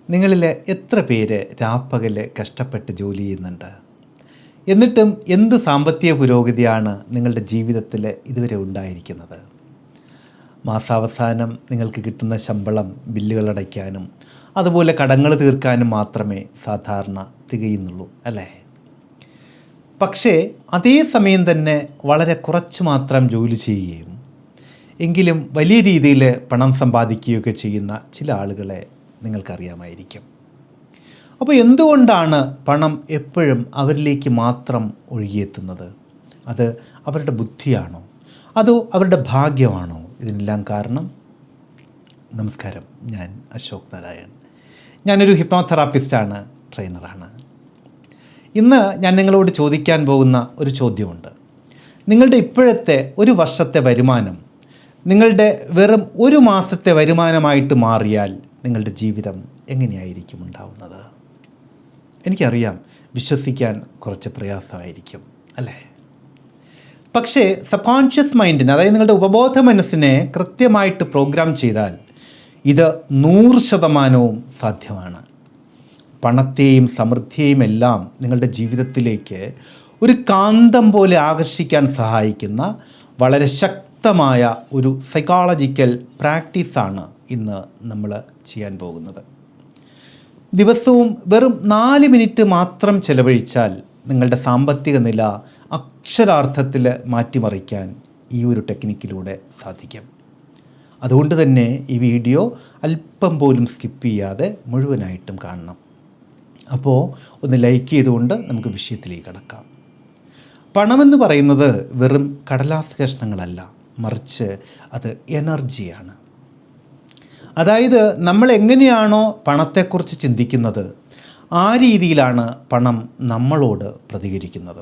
നിങ്ങളിൽ എത്ര പേര് രാപ്പകൽ കഷ്ടപ്പെട്ട് ജോലി ചെയ്യുന്നുണ്ട്? എന്നിട്ടും എന്ത് സാമ്പത്തിക പുരോഗതിയാണ് നിങ്ങളുടെ ജീവിതത്തിൽ ഇതുവരെ ഉണ്ടായിരിക്കുന്നത്? മാസാവസാനം നിങ്ങൾക്ക് കിട്ടുന്ന ശമ്പളം ബില്ലുകൾ അടയ്ക്കാനും അതുപോലെ കടങ്ങൾ തീർക്കാനും മാത്രമേ സാധാരണ തികയുന്നുള്ളൂ, അല്ലേ? പക്ഷേ അതേ സമയം തന്നെ വളരെ കുറച്ച് മാത്രം ജോലി ചെയ്യുകയും എങ്കിലും വലിയ രീതിയിൽ പണം സമ്പാദിക്കുകയൊക്കെ ചെയ്യുന്ന ചില ആളുകളെ നിങ്ങൾക്കറിയാമായിരിക്കും. അപ്പോൾ എന്തുകൊണ്ടാണ് പണം എപ്പോഴും അവരിലേക്ക് മാത്രം ഒഴുകിയെത്തുന്നത്? അത് അവരുടെ ബുദ്ധിയാണോ അതോ അവരുടെ ഭാഗ്യമാണോ? ഇതിനെല്ലാം കാരണം. നമസ്കാരം, ഞാൻ അശോക് നാരായൺ. ഞാനൊരു ഹിപ്നോതെറാപ്പിസ്റ്റാണ്, ട്രെയിനറാണ്. ഇന്ന് ഞാൻ നിങ്ങളോട് ചോദിക്കാൻ പോകുന്ന ഒരു ചോദ്യമുണ്ട്. നിങ്ങളുടെ ഇപ്പോഴത്തെ ഒരു വർഷത്തെ വരുമാനം നിങ്ങളുടെ വെറും ഒരു മാസത്തെ വരുമാനമായിട്ട് മാറിയാൽ നിങ്ങളുടെ ജീവിതം എങ്ങനെയായിരിക്കും ഉണ്ടാവുന്നത്? എനിക്കറിയാം, വിശ്വസിക്കാൻ കുറച്ച് പ്രയാസമായിരിക്കും, അല്ലേ? പക്ഷേ സബ് മൈൻഡിന്, അതായത് നിങ്ങളുടെ ഉപബോധ മനസ്സിനെ കൃത്യമായിട്ട് പ്രോഗ്രാം ചെയ്താൽ ഇത് 100% സാധ്യമാണ്. പണത്തെയും സമൃദ്ധിയെയും എല്ലാം നിങ്ങളുടെ ജീവിതത്തിലേക്ക് ഒരു കാന്തം പോലെ ആകർഷിക്കാൻ സഹായിക്കുന്ന വളരെ ശക്തമായ ഒരു സൈക്കോളജിക്കൽ പ്രാക്ടീസാണ് ഇന്ന് നമ്മൾ ചെയ്യാൻ പോകുന്നത്. ദിവസവും വെറും 4 മിനിറ്റ് മാത്രം ചെലവഴിച്ചാൽ നിങ്ങളുടെ സാമ്പത്തിക നില അക്ഷരാർത്ഥത്തിൽ മാറ്റിമറിക്കാൻ ഈ ഒരു ടെക്നിക്കിലൂടെ സാധിക്കും. അതുകൊണ്ട് തന്നെ ഈ വീഡിയോ അല്പം പോലും സ്കിപ്പ് ചെയ്യാതെ മുഴുവനായിട്ടും കാണണം. അപ്പോൾ ഒന്ന് ലൈക്ക് ചെയ്തുകൊണ്ട് നമുക്ക് വിഷയത്തിലേക്ക് കടക്കാം. പണമെന്ന് പറയുന്നത് വെറും കടലാസ് കഷ്ണങ്ങളല്ല, മറിച്ച് അത് എനർജിയാണ്. അതായത് നമ്മൾ എങ്ങനെയാണോ പണത്തെക്കുറിച്ച് ചിന്തിക്കുന്നത്, ആ രീതിയിലാണ് പണം നമ്മളോട് പ്രതികരിക്കുന്നത്.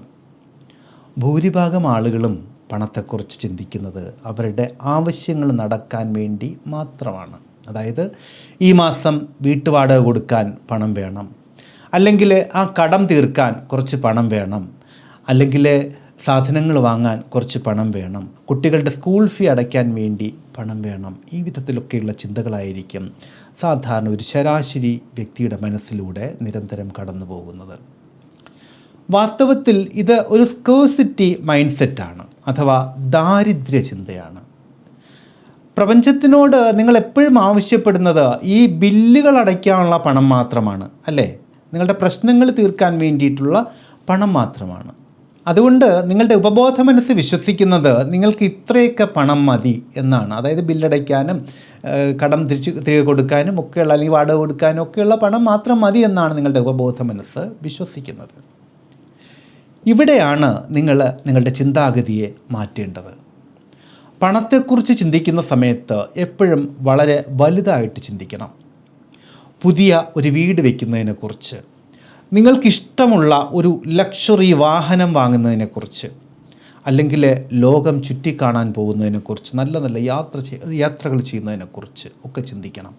ഭൂരിഭാഗം ആളുകളും പണത്തെക്കുറിച്ച് ചിന്തിക്കുന്നത് അവരുടെ ആവശ്യങ്ങൾ നടക്കാൻ വേണ്ടി മാത്രമാണ്. അതായത് ഈ മാസം വീട്ടുവാടക കൊടുക്കാൻ പണം വേണം, അല്ലെങ്കിൽ ആ കടം തീർക്കാൻ കുറച്ച് പണം വേണം, അല്ലെങ്കിൽ സാധനങ്ങൾ വാങ്ങാൻ കുറച്ച് പണം വേണം, കുട്ടികളുടെ സ്കൂൾ ഫീ അടയ്ക്കാൻ വേണ്ടി പണം വേണം. ഈ വിധത്തിലൊക്കെയുള്ള ചിന്തകളായിരിക്കും സാധാരണ ഒരു ശരാശരി വ്യക്തിയുടെ മനസ്സിലൂടെ നിരന്തരം കടന്നു പോകുന്നത്. വാസ്തവത്തിൽ ഇത് ഒരു സ്കേഴ്സിറ്റി മൈൻഡ് സെറ്റാണ്, അഥവാ ദാരിദ്ര്യ ചിന്തയാണ്. പ്രപഞ്ചത്തിനോട് നിങ്ങൾ എപ്പോഴും ആവശ്യപ്പെടുന്നത് ഈ ബില്ലുകൾ അടയ്ക്കാനുള്ള പണം മാത്രമാണ്, അല്ലേ? നിങ്ങളുടെ പ്രശ്നങ്ങൾ തീർക്കാൻ വേണ്ടിയിട്ടുള്ള പണം മാത്രമാണ്. അതുകൊണ്ട് നിങ്ങളുടെ ഉപബോധ മനസ്സ് വിശ്വസിക്കുന്നത് നിങ്ങൾക്ക് ഇത്രയൊക്കെ പണം മതി എന്നാണ്. അതായത് ബില്ലടയ്ക്കാനും കടം തിരികെ കൊടുക്കാനും ഒക്കെയുള്ള, അല്ലെങ്കിൽ വാടക കൊടുക്കാനും ഒക്കെയുള്ള പണം മാത്രം മതി എന്നാണ് നിങ്ങളുടെ ഉപബോധ മനസ്സ് വിശ്വസിക്കുന്നത്. ഇവിടെയാണ് നിങ്ങൾ നിങ്ങളുടെ ചിന്താഗതിയെ മാറ്റേണ്ടത്. പണത്തെക്കുറിച്ച് ചിന്തിക്കുന്ന സമയത്ത് എപ്പോഴും വളരെ വലുതായിട്ട് ചിന്തിക്കണം. പുതിയ ഒരു വീട് വയ്ക്കുന്നതിനെക്കുറിച്ച്, നിങ്ങൾക്കിഷ്ടമുള്ള ഒരു ലക്ഷറി വാഹനം വാങ്ങുന്നതിനെക്കുറിച്ച്, അല്ലെങ്കിൽ ലോകം ചുറ്റിക്കാണാൻ പോകുന്നതിനെക്കുറിച്ച്, നല്ല നല്ല യാത്രകൾ ചെയ്യുന്നതിനെക്കുറിച്ച് ഒക്കെ ചിന്തിക്കണം.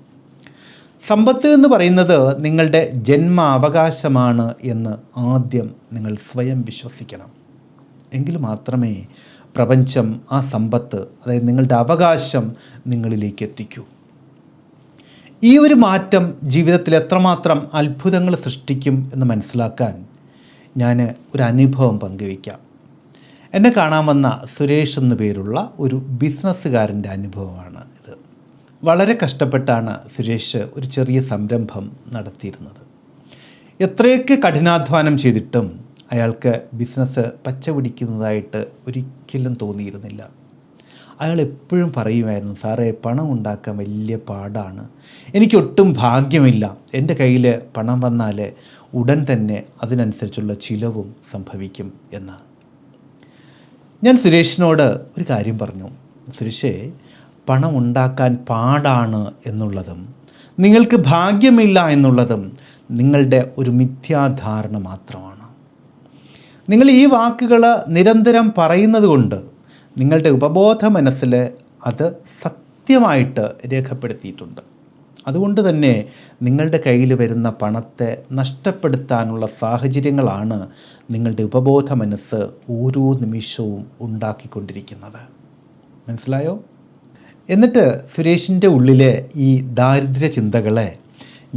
സമ്പത്ത് എന്ന് പറയുന്നത് നിങ്ങളുടെ ജന്മാവകാശമാണ് എന്ന് ആദ്യം നിങ്ങൾ സ്വയം വിശ്വസിക്കണം. എങ്കിൽ മാത്രമേ പ്രപഞ്ചം ആ സമ്പത്ത്, അതായത് നിങ്ങളുടെ അവകാശം, നിങ്ങളിലേക്ക് എത്തിക്കൂ. ഈ ഒരു മാറ്റം ജീവിതത്തിൽ എത്രമാത്രം അത്ഭുതങ്ങൾ സൃഷ്ടിക്കും എന്ന് മനസ്സിലാക്കാൻ ഞാൻ ഒരു അനുഭവം പങ്കുവയ്ക്കാം. എന്നെ കാണാൻ വന്ന സുരേഷ് എന്നു പേരുള്ള ഒരു ബിസിനസ്സുകാരൻ്റെ അനുഭവമാണ് ഇത്. വളരെ കഷ്ടപ്പെട്ടാണ് സുരേഷ് ഒരു ചെറിയ സംരംഭം നടത്തിയിരുന്നത്. എത്രയൊക്കെ കഠിനാധ്വാനം ചെയ്തിട്ടും അയാൾക്ക് ബിസിനസ് പച്ച പിടിക്കുന്നതായിട്ട് ഒരിക്കലും തോന്നിയിരുന്നില്ല. അയാൾ എപ്പോഴും പറയുമായിരുന്നു, സാറേ, പണം ഉണ്ടാക്കാൻ വലിയ പാടാണ്, എനിക്കൊട്ടും ഭാഗ്യമില്ല, എൻ്റെ കയ്യിൽ പണം വന്നാൽ ഉടൻ തന്നെ അതിനനുസരിച്ചുള്ള ചിലവും സംഭവിക്കും എന്ന്. ഞാൻ സുരേഷിനോട് ഒരു കാര്യം പറഞ്ഞു, സുരേഷേ, പണം ഉണ്ടാക്കാൻ പാടാണ് എന്നുള്ളതും നിങ്ങൾക്ക് ഭാഗ്യമില്ല എന്നുള്ളതും നിങ്ങളുടെ ഒരു മിഥ്യാധാരണ മാത്രമാണ്. നിങ്ങൾ ഈ വാക്കുകൾ നിരന്തരം പറയുന്നത് കൊണ്ട് നിങ്ങളുടെ ഉപബോധ മനസ്സിൽ അത് സത്യമായിട്ട് രേഖപ്പെടുത്തിയിട്ടുണ്ട്. അതുകൊണ്ട് തന്നെ നിങ്ങളുടെ കയ്യിൽ വരുന്ന പണത്തെ നഷ്ടപ്പെടുത്താനുള്ള സാഹചര്യങ്ങളാണ് നിങ്ങളുടെ ഉപബോധ മനസ്സ് ഓരോ നിമിഷവും ഉണ്ടാക്കിക്കൊണ്ടിരിക്കുന്നത്. മനസ്സിലായോ? എന്നിട്ട് സുരേഷിൻ്റെ ഉള്ളിലെ ഈ ദാരിദ്ര്യ ചിന്തകളെ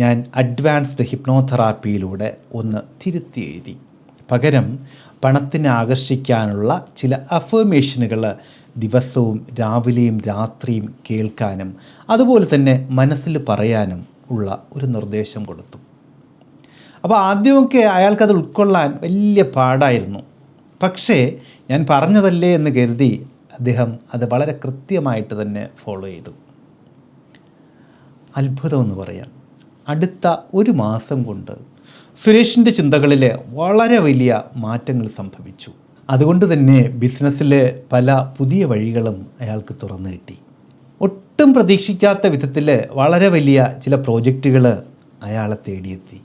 ഞാൻ അഡ്വാൻസ്ഡ് ഹിപ്നോതെറാപ്പിയിലൂടെ ഒന്ന് തിരുത്തി എഴുതി. പകരം പണത്തിനെ ആകർഷിക്കാനുള്ള ചില അഫർമേഷനുകൾ ദിവസവും രാവിലെയും രാത്രിയും കേൾക്കാനും അതുപോലെ തന്നെ മനസ്സിൽ പറയാനും ഉള്ള ഒരു നിർദ്ദേശം കൊടുത്തു. അപ്പോൾ ആദ്യമൊക്കെ അയാൾക്കത് ഉൾക്കൊള്ളാൻ വലിയ പാടായിരുന്നു. പക്ഷേ ഞാൻ പറഞ്ഞതല്ലേ എന്ന് കരുതി അദ്ദേഹം അത് വളരെ കൃത്യമായിട്ട് തന്നെ ഫോളോ ചെയ്തു. അത്ഭുതമെന്ന് പറയാം, അടുത്ത ഒരു മാസം കൊണ്ട് സുരേഷിൻ്റെ ചിന്തകളിൽ വളരെ വലിയ മാറ്റങ്ങൾ സംഭവിച്ചു. അതുകൊണ്ട് തന്നെ ബിസിനസ്സിൽ പല പുതിയ വഴികളും അയാൾക്ക് തുറന്നു കിട്ടി. ഒട്ടും പ്രതീക്ഷിക്കാത്ത വിധത്തിൽ വളരെ വലിയ ചില പ്രോജക്റ്റുകൾ അയാളെ തേടിയെത്തി.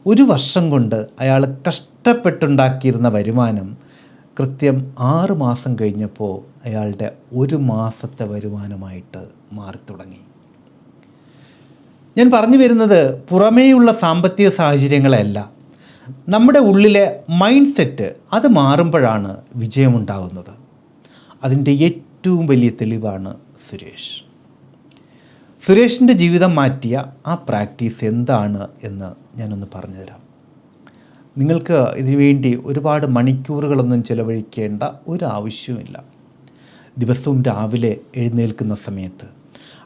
ഒരു വർഷം കൊണ്ട് അയാൾ കഷ്ടപ്പെട്ടുണ്ടാക്കിയിരുന്ന വരുമാനം കൃത്യം 6 മാസം കഴിഞ്ഞപ്പോൾ അയാളുടെ ഒരു മാസത്തെ വരുമാനമായിട്ട് മാറി തുടങ്ങി. ഞാൻ പറഞ്ഞു വരുന്നത് പുറമേയുള്ള സാമ്പത്തിക സാഹചര്യങ്ങളല്ല, നമ്മുടെ ഉള്ളിലെ മൈൻഡ് സെറ്റ് അത് മാറുമ്പോഴാണ് വിജയമുണ്ടാകുന്നത്. അതിൻ്റെ ഏറ്റവും വലിയ തെളിവാണ് സുരേഷ്. സുരേഷിൻ്റെ ജീവിതം മാറ്റിയ ആ പ്രാക്ടീസ് എന്താണ് എന്ന് ഞാനൊന്ന് പറഞ്ഞുതരാം. നിങ്ങൾക്ക് ഇതിനുവേണ്ടി ഒരുപാട് മണിക്കൂറുകളൊന്നും ചിലവഴിക്കേണ്ട ഒരു ആവശ്യവുമില്ല. ദിവസവും രാവിലെ എഴുന്നേൽക്കുന്ന സമയത്ത്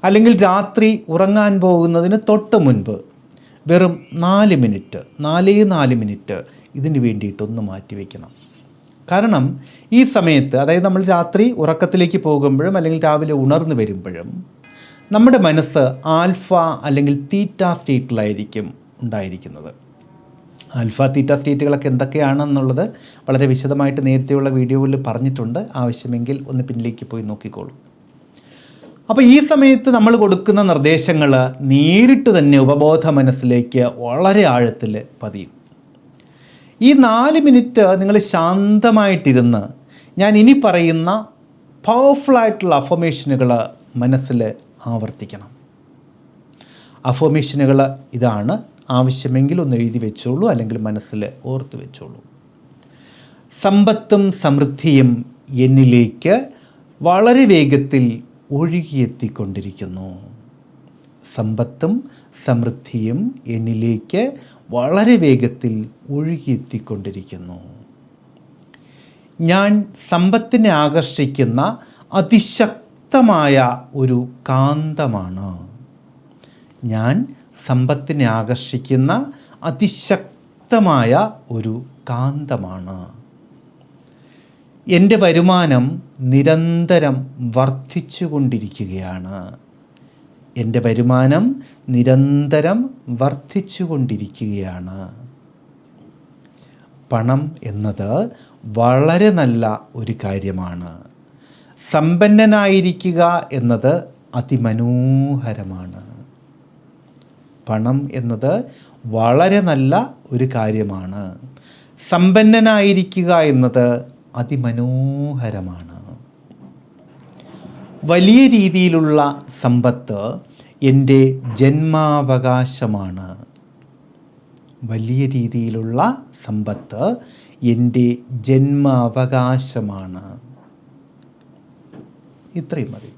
അല്ലെങ്കിൽ രാത്രി ഉറങ്ങാൻ പോകുന്നതിന് തൊട്ട് മുൻപ് വെറും 4 മിനിറ്റ് ഇതിന് വേണ്ടിയിട്ടൊന്ന് മാറ്റിവെക്കണം. കാരണം ഈ സമയത്ത്, അതായത് നമ്മൾ രാത്രി ഉറക്കത്തിലേക്ക് പോകുമ്പോഴും അല്ലെങ്കിൽ രാവിലെ ഉണർന്നു വരുമ്പോഴും നമ്മുടെ മനസ്സ് ആൽഫ അല്ലെങ്കിൽ തീറ്റ സ്റ്റേറ്റിലായിരിക്കും ഉണ്ടായിരിക്കുന്നത്. ആൽഫ തീറ്റ സ്റ്റേറ്റുകളൊക്കെ എന്തൊക്കെയാണെന്നുള്ളത് വളരെ വിശദമായിട്ട് നേരത്തെയുള്ള വീഡിയോകളിൽ പറഞ്ഞിട്ടുണ്ട്. ആവശ്യമെങ്കിൽ ഒന്ന് പിന്നിലേക്ക് പോയി നോക്കിക്കോളൂ. അപ്പോൾ ഈ സമയത്ത് നമ്മൾ കൊടുക്കുന്ന നിർദ്ദേശങ്ങൾ നേരിട്ട് തന്നെ ഉപബോധ മനസ്സിലേക്ക് വളരെ ആഴത്തിൽ പതിയും. ഈ 4 മിനിറ്റ് നിങ്ങൾ ശാന്തമായിട്ടിരുന്ന് ഞാൻ ഇനി പറയുന്ന പവർഫുള്ളായിട്ടുള്ള അഫർമേഷനുകൾ മനസ്സിൽ ആവർത്തിക്കണം. അഫർമേഷനുകൾ ഇതാണ്. ആവശ്യമെങ്കിൽ ഒന്ന് എഴുതി വെച്ചോളൂ, അല്ലെങ്കിൽ മനസ്സിൽ ഓർത്ത് വെച്ചോളൂ. സമ്പത്തും സമൃദ്ധിയും എന്നിലേക്ക് വളരെ വേഗത്തിൽ ഒഴുകിയെത്തിക്കൊണ്ടിരിക്കുന്നു. സമ്പത്തും സമൃദ്ധിയും എന്നിലേക്ക് വളരെ വേഗത്തിൽ ഒഴുകിയെത്തിക്കൊണ്ടിരിക്കുന്നു. ഞാൻ സമ്പത്തിനെ ആകർഷിക്കുന്ന അതിശക്തമായ ഒരു കാന്തമാണ്. ഞാൻ സമ്പത്തിനെ ആകർഷിക്കുന്ന അതിശക്തമായ ഒരു കാന്തമാണ്. എൻ്റെ വരുമാനം നിരന്തരം വർദ്ധിച്ചു കൊണ്ടിരിക്കുകയാണ്. എൻ്റെ വരുമാനം നിരന്തരം വർദ്ധിച്ചു കൊണ്ടിരിക്കുകയാണ്. പണം എന്നത് വളരെ നല്ല ഒരു കാര്യമാണ്. സമ്പന്നനായിരിക്കുക എന്നത് അതിമനോഹരമാണ്. പണം എന്നത് വളരെ നല്ല ഒരു കാര്യമാണ്. സമ്പന്നനായിരിക്കുക എന്നത് അതിമനോഹരമാണ്. വലിയ രീതിയിലുള്ള സമ്പത്ത് എൻ്റെ ജന്മാവകാശമാണ്. വലിയ രീതിയിലുള്ള സമ്പത്ത് എൻ്റെ ജന്മാവകാശമാണ്. ഇത്രയും മതി.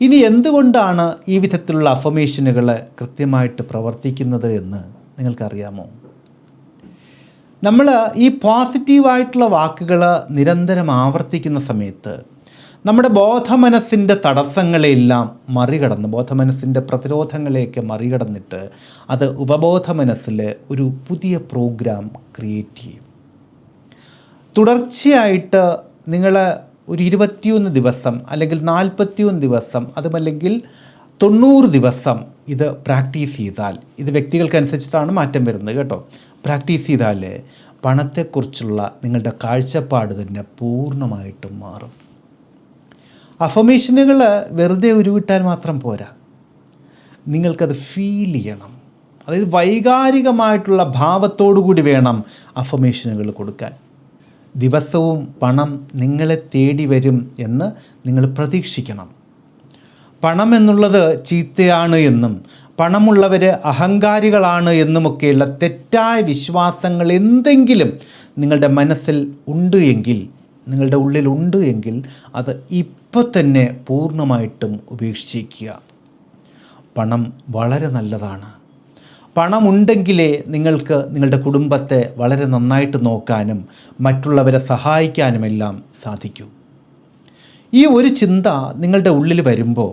ഇനി എന്തുകൊണ്ടാണ് ഈ വിധത്തിലുള്ള അഫർമേഷനുകൾ കൃത്യമായിട്ട് പ്രവർത്തിക്കുന്നത് എന്ന് നിങ്ങൾക്കറിയാമോ? നമ്മൾ ഈ പോസിറ്റീവായിട്ടുള്ള വാക്കുകൾ നിരന്തരം ആവർത്തിക്കുന്ന സമയത്ത് നമ്മുടെ ബോധമനസ്സിൻ്റെ തടസ്സങ്ങളെല്ലാം മറികടന്ന്, ബോധമനസ്സിൻ്റെ പ്രതിരോധങ്ങളെയൊക്കെ മറികടന്നിട്ട് അത് ഉപബോധ മനസ്സിൽ ഒരു പുതിയ പ്രോഗ്രാം ക്രിയേറ്റ് ചെയ്യും. തുടർച്ചയായിട്ട് നിങ്ങൾ ഒരു 21 ദിവസം അല്ലെങ്കിൽ 41 ദിവസം, അതുമല്ലെങ്കിൽ 90 ദിവസം ഇത് പ്രാക്ടീസ് ചെയ്താൽ, ഇത് വ്യക്തികൾക്കനുസരിച്ചിട്ടാണ് മാറ്റം വരുന്നത് കേട്ടോ, പ്രാക്ടീസ് ചെയ്താൽ പണത്തെക്കുറിച്ചുള്ള നിങ്ങളുടെ കാഴ്ചപ്പാട് തന്നെ പൂർണ്ണമായിട്ടും മാറും. അഫർമേഷനുകൾ വെറുതെ ഉരുവിട്ടാൽ മാത്രം പോരാ, നിങ്ങൾക്കത് ഫീൽ ചെയ്യണം. അതായത് വൈകാരികമായിട്ടുള്ള ഭാവത്തോടു കൂടി വേണം അഫർമേഷനുകൾ കൊടുക്കാൻ. ദിവസവും പണം നിങ്ങളെ തേടി വരും എന്ന് നിങ്ങൾ പ്രതീക്ഷിക്കണം. പണം എന്നുള്ളത് ചീത്തയാണ് എന്നും പണമുള്ളവർ അഹങ്കാരികളാണ് എന്നുമൊക്കെയുള്ള തെറ്റായ വിശ്വാസങ്ങൾ എന്തെങ്കിലും നിങ്ങളുടെ മനസ്സിൽ ഉണ്ട് എങ്കിൽ, നിങ്ങളുടെ ഉള്ളിലുണ്ട് എങ്കിൽ അത് ഇപ്പോൾ തന്നെ പൂർണ്ണമായിട്ടും ഉപേക്ഷിക്കുക. പണം വളരെ നല്ലതാണ്. പണമുണ്ടെങ്കിലേ നിങ്ങൾക്ക് നിങ്ങളുടെ കുടുംബത്തെ വളരെ നന്നായിട്ട് നോക്കാനും മറ്റുള്ളവരെ സഹായിക്കാനുമെല്ലാം സാധിക്കൂ. ഈ ഒരു ചിന്ത നിങ്ങളുടെ ഉള്ളിൽ വരുമ്പോൾ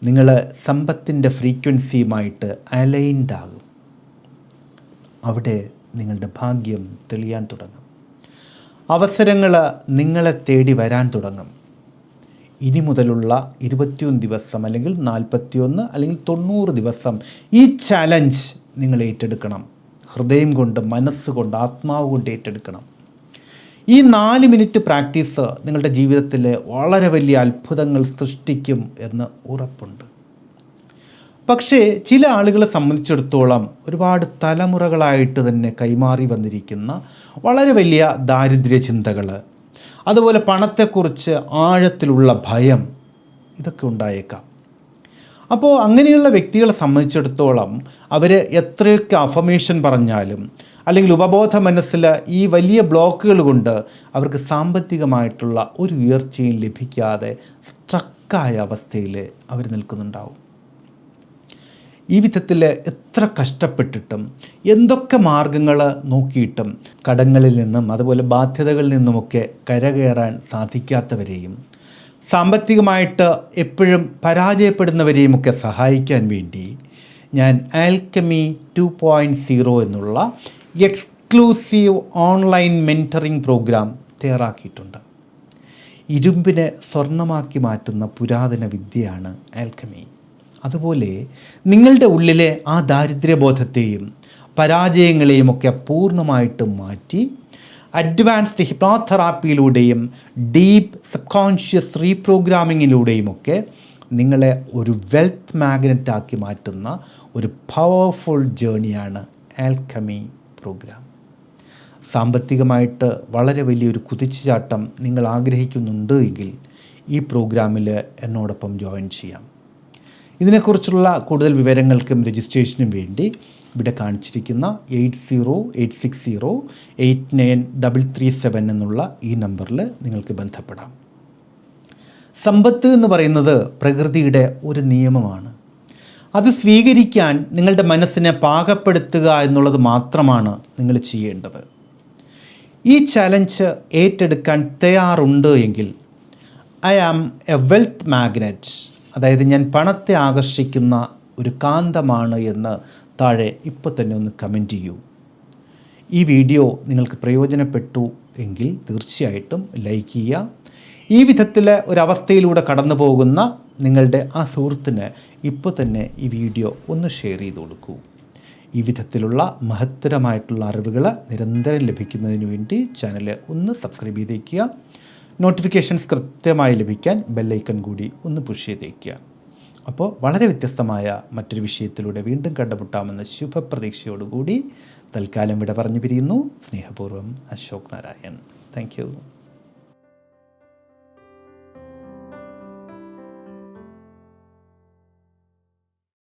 നിങ്ങൾ സമ്പത്തിൻ്റെ ഫ്രീക്വൻസിയുമായിട്ട് അലൈൻഡ് ആകും. അവിടെ നിങ്ങളുടെ ഭാഗ്യം തെളിയാൻ തുടങ്ങും. അവസരങ്ങൾ നിങ്ങളെ തേടി വരാൻ തുടങ്ങും. ഇനി മുതലുള്ള 21 ദിവസം അല്ലെങ്കിൽ 41 അല്ലെങ്കിൽ 90 ദിവസം ഈ ചലഞ്ച് നിങ്ങൾ ഏറ്റെടുക്കണം. ഹൃദയം കൊണ്ട്, മനസ്സുകൊണ്ട്, ആത്മാവ് കൊണ്ട് ഏറ്റെടുക്കണം. ഈ 4 മിനിറ്റ് പ്രാക്ടീസ് നിങ്ങളുടെ ജീവിതത്തിൽ വളരെ വലിയ അത്ഭുതങ്ങൾ സൃഷ്ടിക്കും എന്ന് ഉറപ്പുണ്ട്. പക്ഷേ ചില ആളുകളെ സംബന്ധിച്ചിടത്തോളം ഒരുപാട് തലമുറകളായിട്ട് തന്നെ കൈമാറി വന്നിരിക്കുന്ന വളരെ വലിയ ദാരിദ്ര്യ ചിന്തകൾ, അതുപോലെ പണത്തെക്കുറിച്ച് ആഴത്തിലുള്ള ഭയം, ഇതൊക്കെ ഉണ്ടായേക്കാം. അപ്പോൾ അങ്ങനെയുള്ള വ്യക്തികളെ സംബന്ധിച്ചിടത്തോളം അവർ എത്രയൊക്കെ അഫർമേഷൻ പറഞ്ഞാലും അല്ലെങ്കിൽ ഉപബോധ മനസ്സിൽ ഈ വലിയ ബ്ലോക്കുകൾ കൊണ്ട് അവർക്ക് സാമ്പത്തികമായിട്ടുള്ള ഒരു ഉയർച്ചയും ലഭിക്കാതെ സ്ട്രക്കായ അവസ്ഥയിൽ അവർ നിൽക്കുന്നുണ്ടാവും. ഈ വിധത്തിൽ എത്ര കഷ്ടപ്പെട്ടിട്ടും എന്തൊക്കെ മാർഗങ്ങൾ നോക്കിയിട്ടും കടങ്ങളിൽ നിന്നും അതുപോലെ ബാധ്യതകളിൽ നിന്നുമൊക്കെ കരകയറാൻ സാധിക്കാത്തവരെയും സാമ്പത്തികമായിട്ട് എപ്പോഴും പരാജയപ്പെടുന്നവരെയും ഒക്കെ സഹായിക്കാൻ വേണ്ടി ഞാൻ ആൽക്കമി 2.0 എന്നുള്ള എക്സ്ക്ലൂസീവ് ഓൺലൈൻ മെൻറ്ററിങ് പ്രോഗ്രാം തയ്യാറാക്കിയിട്ടുണ്ട്. ഇരുമ്പിനെ സ്വർണ്ണമാക്കി മാറ്റുന്ന പുരാതന വിദ്യയാണ് ആൽക്കമി. അതുപോലെ നിങ്ങളുടെ ഉള്ളിലെ ആ ദാരിദ്ര്യബോധത്തെയും പരാജയങ്ങളെയും ഒക്കെ പൂർണ്ണമായിട്ടും മാറ്റി അഡ്വാൻസ്ഡ് ഹിപ്നോതെറാപ്പിയിലൂടെയും ഡീപ്പ് സബ് കോൺഷ്യസ് റീപ്രോഗ്രാമിങ്ങിലൂടെയും ഒക്കെ നിങ്ങളെ ഒരു വെൽത്ത് മാഗ്നറ്റാക്കി മാറ്റുന്ന ഒരു പവർഫുൾ ജേണിയാണ് ആൽക്കമി പ്രോഗ്രാം. സാമ്പത്തികമായിട്ട് വളരെ വലിയൊരു കുതിച്ചുചാട്ടം നിങ്ങൾ ആഗ്രഹിക്കുന്നുണ്ട് എങ്കിൽ ഈ പ്രോഗ്രാമിൽ എന്നോടൊപ്പം ജോയിൻ ചെയ്യാം. ഇതിനെക്കുറിച്ചുള്ള കൂടുതൽ വിവരങ്ങൾക്കും രജിസ്ട്രേഷനും വേണ്ടി ഇവിടെ കാണിച്ചിരിക്കുന്ന 8086089337 എന്നുള്ള ഈ നമ്പറിൽ നിങ്ങൾക്ക് ബന്ധപ്പെടാം. സമ്പത്ത് എന്ന് പറയുന്നത് പ്രകൃതിയുടെ ഒരു നിയമമാണ്. അത് സ്വീകരിക്കാൻ നിങ്ങളുടെ മനസ്സിനെ പാകപ്പെടുത്തുക എന്നുള്ളത് മാത്രമാണ് നിങ്ങൾ ചെയ്യേണ്ടത്. ഈ ചലഞ്ച് ഏറ്റെടുക്കാൻ തയ്യാറുണ്ട് എങ്കിൽ I am a wealth magnate, അതായത് ഞാൻ പണത്തെ ആകർഷിക്കുന്ന ഒരു കാന്തമാണ് എന്ന് താഴെ ഇപ്പോൾ തന്നെ ഒന്ന് കമൻറ്റ് ചെയ്യൂ. ഈ വീഡിയോ നിങ്ങൾക്ക് പ്രയോജനപ്പെട്ടു എങ്കിൽ തീർച്ചയായിട്ടും ലൈക്ക് ചെയ്യുക. ഈ വിധത്തിൽ ഒരവസ്ഥയിലൂടെ കടന്നു പോകുന്ന നിങ്ങളുടെ ആ സുഹൃത്തിന് ഇപ്പോൾ തന്നെ ഈ വീഡിയോ ഒന്ന് ഷെയർ ചെയ്ത് കൊടുക്കൂ. ഈ വിധത്തിലുള്ള മഹത്തരമായിട്ടുള്ള അറിവുകൾ നിരന്തരം ലഭിക്കുന്നതിന് വേണ്ടി ചാനൽ ഒന്ന് സബ്സ്ക്രൈബ് ചെയ്തേക്കുക. നോട്ടിഫിക്കേഷൻസ് കൃത്യമായി ലഭിക്കാൻ ബെല്ലൈക്കൺ കൂടി ഒന്ന് പുഷ് ചെയ്തേക്കുക. അപ്പോൾ വളരെ വ്യത്യസ്തമായ മറ്റൊരു വിഷയത്തിലൂടെ വീണ്ടും കണ്ടുമുട്ടാമെന്ന ശുഭപ്രതീക്ഷയോടുകൂടി തൽക്കാലം വിട പറഞ്ഞു പിരിയുന്നു. സ്നേഹപൂർവ്വം, അശോക് നാരായൺ. Thank you.